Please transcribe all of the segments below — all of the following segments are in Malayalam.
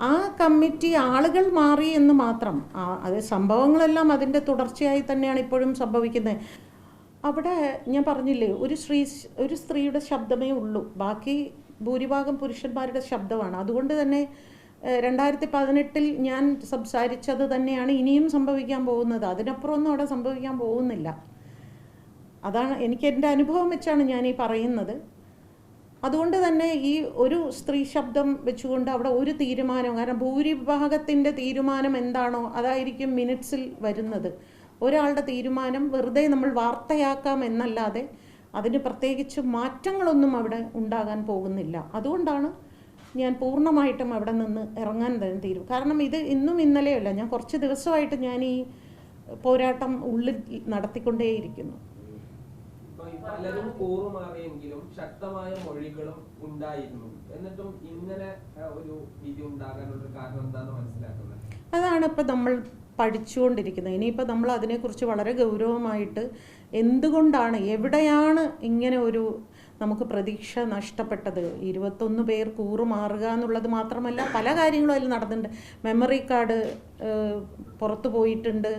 ആ കമ്മിറ്റി ആളുകൾ മാറി എന്ന് മാത്രം. അത് സംഭവങ്ങളെല്ലാം അതിൻ്റെ തുടർച്ചയായി തന്നെയാണ് ഇപ്പോഴും സംഭവിക്കുന്നത്. അവിടെ ഞാൻ പറഞ്ഞില്ലേ, ഒരു സ്ത്രീയുടെ ശബ്ദമേ ഉള്ളൂ, ബാക്കി ഭൂരിഭാഗം പുരുഷന്മാരുടെ ശബ്ദമാണ്. അതുകൊണ്ട് തന്നെ 2018 ഞാൻ സംസാരിച്ചത് തന്നെയാണ് ഇനിയും സംഭവിക്കാൻ പോകുന്നത്. അതിനപ്പുറമൊന്നും അവിടെ സംഭവിക്കാൻ പോകുന്നില്ല. അതാണ് എനിക്ക് എൻ്റെ അനുഭവം വെച്ചാണ് ഞാൻ ഈ പറയുന്നത്. അതുകൊണ്ട് തന്നെ ഈ ഒരു സ്ത്രീ ശബ്ദം വെച്ചുകൊണ്ട് അവിടെ ഒരു തീരുമാനം, കാരണം ഭൂരിഭാഗത്തിൻ്റെ തീരുമാനം എന്താണോ അതായിരിക്കും മിനിറ്റ്സിൽ വരുന്നത്. ഒരാളുടെ തീരുമാനം വെറുതെ നമ്മൾ വാർത്തയാക്കാം എന്നല്ലാതെ അതിന് പ്രത്യേകിച്ച് മാറ്റങ്ങളൊന്നും അവിടെ ഉണ്ടാകാൻ പോകുന്നില്ല. അതുകൊണ്ടാണ് ഞാൻ പൂർണ്ണമായിട്ടും അവിടെ നിന്ന് ഇറങ്ങാൻ തന്നെ തീരും. കാരണം ഇത് ഇന്നും ഇന്നലെയല്ല, ഞാൻ കുറച്ച് ദിവസമായിട്ട് ഞാൻ ഈ പോരാട്ടം ഉള്ളിൽ നടത്തിക്കൊണ്ടേയിരിക്കുന്നു. പലരും കൂറുമാറിയെങ്കിലും ശക്തമായ മൊഴികളും ഉണ്ടായിരുന്നു. എന്നിട്ടും ഇങ്ങനെ ഒരു വിധി ഉണ്ടാകാനുള്ള കാരണം എന്താണെന്ന് മനസ്സിലാക്കുന്നത്? അതാണ് ഇപ്പം നമ്മൾ പഠിച്ചുകൊണ്ടിരിക്കുന്നത്. ഇനിയിപ്പോൾ നമ്മൾ അതിനെക്കുറിച്ച് വളരെ ഗൗരവമായിട്ട് എന്തുകൊണ്ടാണ്, എവിടെയാണ് ഇങ്ങനെ ഒരു നമുക്ക് പ്രതീക്ഷ നഷ്ടപ്പെട്ടത്. 21 പേർ കൂറുമാറുക എന്നുള്ളത് മാത്രമല്ല, പല കാര്യങ്ങളും അതിൽ നടന്നിട്ടുണ്ട്. മെമ്മറി കാർഡ് പുറത്തു പോയിട്ടുണ്ട്.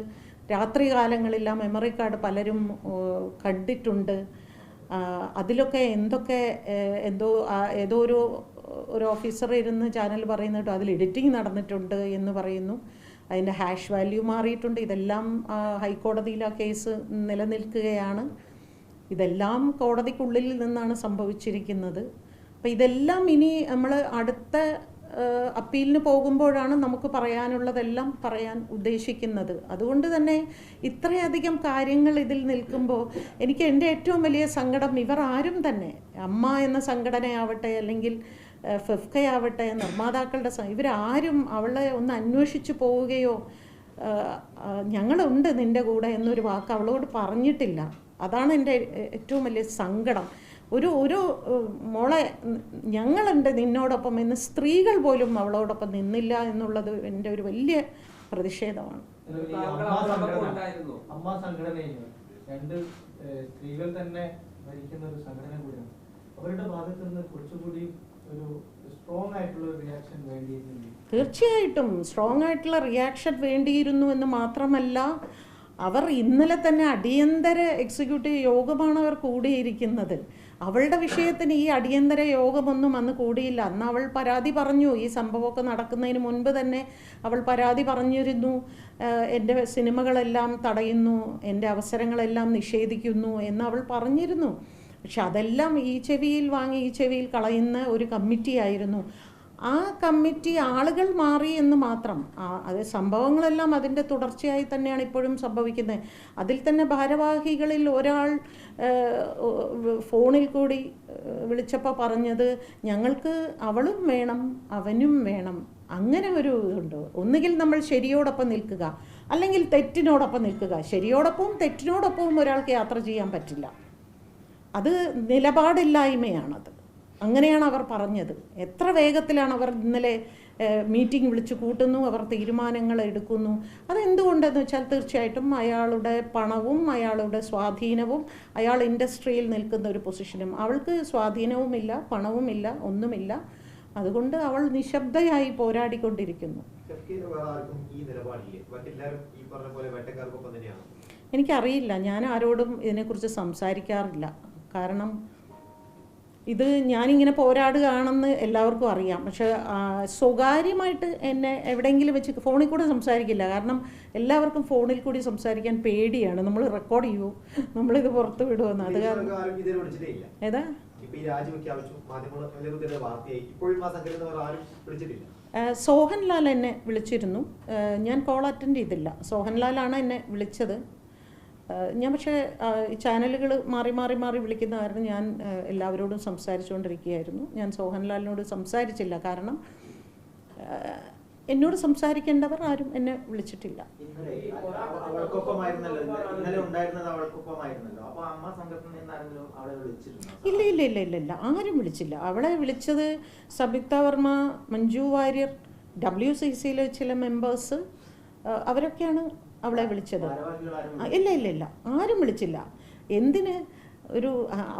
രാത്രി കാലങ്ങളിൽ ആ മെമ്മറി കാർഡ് പലരും കണ്ടിട്ടുണ്ട്. അതിലൊക്കെ ഏതോ ഒരു ഓഫീസർ ഇരുന്ന് ചാനൽ പറയുന്നുണ്ട് അതിൽ എഡിറ്റിംഗ് നടന്നിട്ടുണ്ട് എന്ന് പറയുന്നു. അതിൻ്റെ ഹാഷ് വാല്യൂ മാറിയിട്ടുണ്ട്. ഇതെല്ലാം ഹൈക്കോടതിയിൽ ആ കേസ് നിലനിൽക്കുകയാണ്. ഇതെല്ലാം കോടതിക്കുള്ളിൽ നിന്നാണ് സംഭവിച്ചിരിക്കുന്നത്. അപ്പോൾ ഇതെല്ലാം ഇനി നമ്മൾ അടുത്ത അപ്പീലിന് പോകുമ്പോഴാണ് നമുക്ക് പറയാനുള്ളതെല്ലാം പറയാൻ ഉദ്ദേശിക്കുന്നത്. അതുകൊണ്ട് തന്നെ ഇത്രയധികം കാര്യങ്ങൾ ഇതിൽ നിൽക്കുമ്പോൾ എനിക്ക് എൻ്റെ ഏറ്റവും വലിയ സങ്കടം, ഇവർ ആരും തന്നെ, അമ്മ എന്ന സംഘടനയാവട്ടെ അല്ലെങ്കിൽ ഫെഫ്കയാവട്ടെ, നിർമ്മാതാക്കളുടെ ഇവരാരും അവളെ ഒന്ന് അന്വേഷിച്ച് പോവുകയോ ഞങ്ങളുണ്ട് നിൻ്റെ കൂടെ എന്നൊരു വാക്ക് അവളോട് പറഞ്ഞിട്ടില്ല. അതാണ് എൻ്റെ ഏറ്റവും വലിയ സങ്കടം. ഒരു മോളെ ഞങ്ങളുണ്ട് നിന്നോടൊപ്പം എന്ന് സ്ത്രീകൾ പോലും അവളോടൊപ്പം നിന്നില്ല എന്നുള്ളത് എൻ്റെ ഒരു വലിയ പ്രതിഷേധമാണ്. അമ്മ സംഘടനയിൽ 2 സ്ത്രീകൾ തന്നെ ഭരിക്കുന്ന ഒരു സംഘടന കൂടിയാണ്. അവരുടെ ഭാഗത്ത് നിന്ന് കുറച്ചുകൂടി ഒരു സ്ട്രോങ് ആയിട്ടുള്ള റിയാക്ഷൻ വേണ്ടിയിരുന്നു. തീർച്ചയായിട്ടും സ്ട്രോങ് ആയിട്ടുള്ള റിയാക്ഷൻ വേണ്ടിയിരുന്നു എന്ന് മാത്രമല്ല, അവർ ഇന്നലെ തന്നെ അടിയന്തര എക്സിക്യൂട്ടീവ് യോഗമാണ് അവർ കൂടിയിരിക്കുന്നത്. അവളുടെ വിഷയത്തിന് ഈ അടിയന്തര യോഗമൊന്നും അന്ന് കൂടിയില്ല. അന്ന് അവൾ പരാതി പറഞ്ഞു. ഈ സംഭവമൊക്കെ നടക്കുന്നതിന് മുൻപ് തന്നെ അവൾ പരാതി പറഞ്ഞിരുന്നു, എൻ്റെ സിനിമകളെല്ലാം തടയുന്നു, എൻ്റെ അവസരങ്ങളെല്ലാം നിഷേധിക്കുന്നു എന്ന് അവൾ പറഞ്ഞിരുന്നു. പക്ഷെ അതെല്ലാം ഈ ചെവിയിൽ വാങ്ങി ഈ ചെവിയിൽ കളയുന്ന ഒരു കമ്മിറ്റിയായിരുന്നു. ആ കമ്മിറ്റി ആളുകൾ മാറി എന്ന് മാത്രം. അത് സംഭവങ്ങളെല്ലാം അതിൻ്റെ തുടർച്ചയായി തന്നെയാണ് ഇപ്പോഴും സംഭവിക്കുന്നത്. അതിൽ തന്നെ ഭാരവാഹികളിൽ ഒരാൾ ഫോണിൽ കൂടി വിളിച്ചപ്പോൾ പറഞ്ഞത്, ഞങ്ങൾക്ക് അവളും വേണം അവനും വേണം. അങ്ങനെ ഒരു ഇതുണ്ട്. ഒന്നുകിൽ നമ്മൾ ശരിയോടൊപ്പം നിൽക്കുക, അല്ലെങ്കിൽ തെറ്റിനോടൊപ്പം നിൽക്കുക. ശരിയോടൊപ്പവും തെറ്റിനോടൊപ്പവും ഒരാൾക്ക് യാത്ര ചെയ്യാൻ പറ്റില്ല. അത് നിലപാടില്ലായ്മയാണത്. അങ്ങനെയാണ് അവർ പറഞ്ഞത്. എത്ര വേഗത്തിലാണ് അവർ ഇന്നലെ മീറ്റിംഗ് വിളിച്ചു കൂട്ടുന്നു, അവർ തീരുമാനങ്ങൾ എടുക്കുന്നു. അതെന്തുകൊണ്ടെന്ന് വെച്ചാൽ തീർച്ചയായിട്ടും അയാളുടെ പണവും അയാളുടെ സ്വാധീനവും, അയാൾ ഇൻഡസ്ട്രിയിൽ നിൽക്കുന്ന ഒരു പൊസിഷനും. അവൾക്ക് സ്വാധീനവുമില്ല, പണവുമില്ല, ഒന്നുമില്ല. അതുകൊണ്ട് അവൾ നിശബ്ദയായി പോരാടിക്കൊണ്ടിരിക്കുന്നു. എനിക്കറിയില്ല, ഞാൻ ആരോടും ഇതിനെക്കുറിച്ച് സംസാരിക്കാറില്ല. കാരണം ഇത് ഞാനിങ്ങനെ പോരാടുകയാണെന്ന് എല്ലാവർക്കും അറിയാം. പക്ഷെ സ്വകാര്യമായിട്ട് എന്നെ എവിടെയെങ്കിലും വെച്ച് ഫോണിൽ കൂടെ സംസാരിക്കില്ല. കാരണം എല്ലാവർക്കും ഫോണിൽ കൂടി സംസാരിക്കാൻ പേടിയാണ്. നമ്മൾ റെക്കോർഡ് ചെയ്യുമോ, നമ്മളിത് പുറത്ത് വിടുമെന്ന്. അത് കാരണം ഏതാ സോഹൻലാൽ എന്നെ വിളിച്ചിരുന്നു. ഞാൻ കോൾ അറ്റൻഡ് ചെയ്തില്ല. സോഹൻലാലാണ് എന്നെ വിളിച്ചത്. ഞാൻ പക്ഷേ ചാനലുകൾ മാറി മാറി മാറി വിളിക്കുന്ന കാരണം ഞാൻ എല്ലാവരോടും സംസാരിച്ചുകൊണ്ടിരിക്കുകയായിരുന്നു. ഞാൻ സോഹൻലാലിനോട് സംസാരിച്ചില്ല. കാരണം എന്നോട് സംസാരിക്കേണ്ടവർ ആരും എന്നെ വിളിച്ചിട്ടില്ല. ഇല്ല ഇല്ല ഇല്ല ഇല്ല ഇല്ല ആരും വിളിച്ചില്ല. അവളെ വിളിച്ചത് സംയുക്ത വർമ്മ, മഞ്ജു വാര്യർ, WCCയിലെ ചില മെമ്പേഴ്സ്, അവരൊക്കെയാണ് അവളെ വിളിച്ചത്. ഇല്ല ഇല്ല ഇല്ല ആരും വിളിച്ചില്ല. എന്തിന്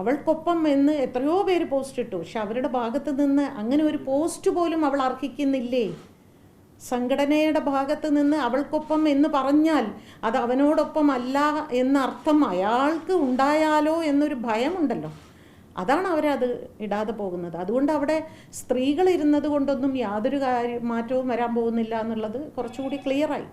അവൾക്കൊപ്പം എന്ന് എത്രയോ പേര് പോസ്റ്റ് ഇട്ടു. പക്ഷെ അവരുടെ ഭാഗത്ത് നിന്ന് അങ്ങനെ ഒരു പോസ്റ്റ് പോലും അവൾ അർഹിക്കുന്നില്ലേ സംഘടനയുടെ ഭാഗത്ത് നിന്ന് അവൾക്കൊപ്പം എന്ന് പറഞ്ഞാൽ അത് അവനോടൊപ്പം അല്ല എന്നർത്ഥം അയാൾക്ക് ഉണ്ടായാലോ എന്നൊരു ഭയമുണ്ടല്ലോ. അതാണ് അവരത് ഇടാതെ പോകുന്നത്. അതുകൊണ്ട് അവിടെ സ്ത്രീകൾ ഇരുന്നത് കൊണ്ടൊന്നും യാതൊരു മാറ്റവും വരാൻ പോകുന്നില്ല എന്നുള്ളത് കുറച്ചുകൂടി ക്ലിയറായി.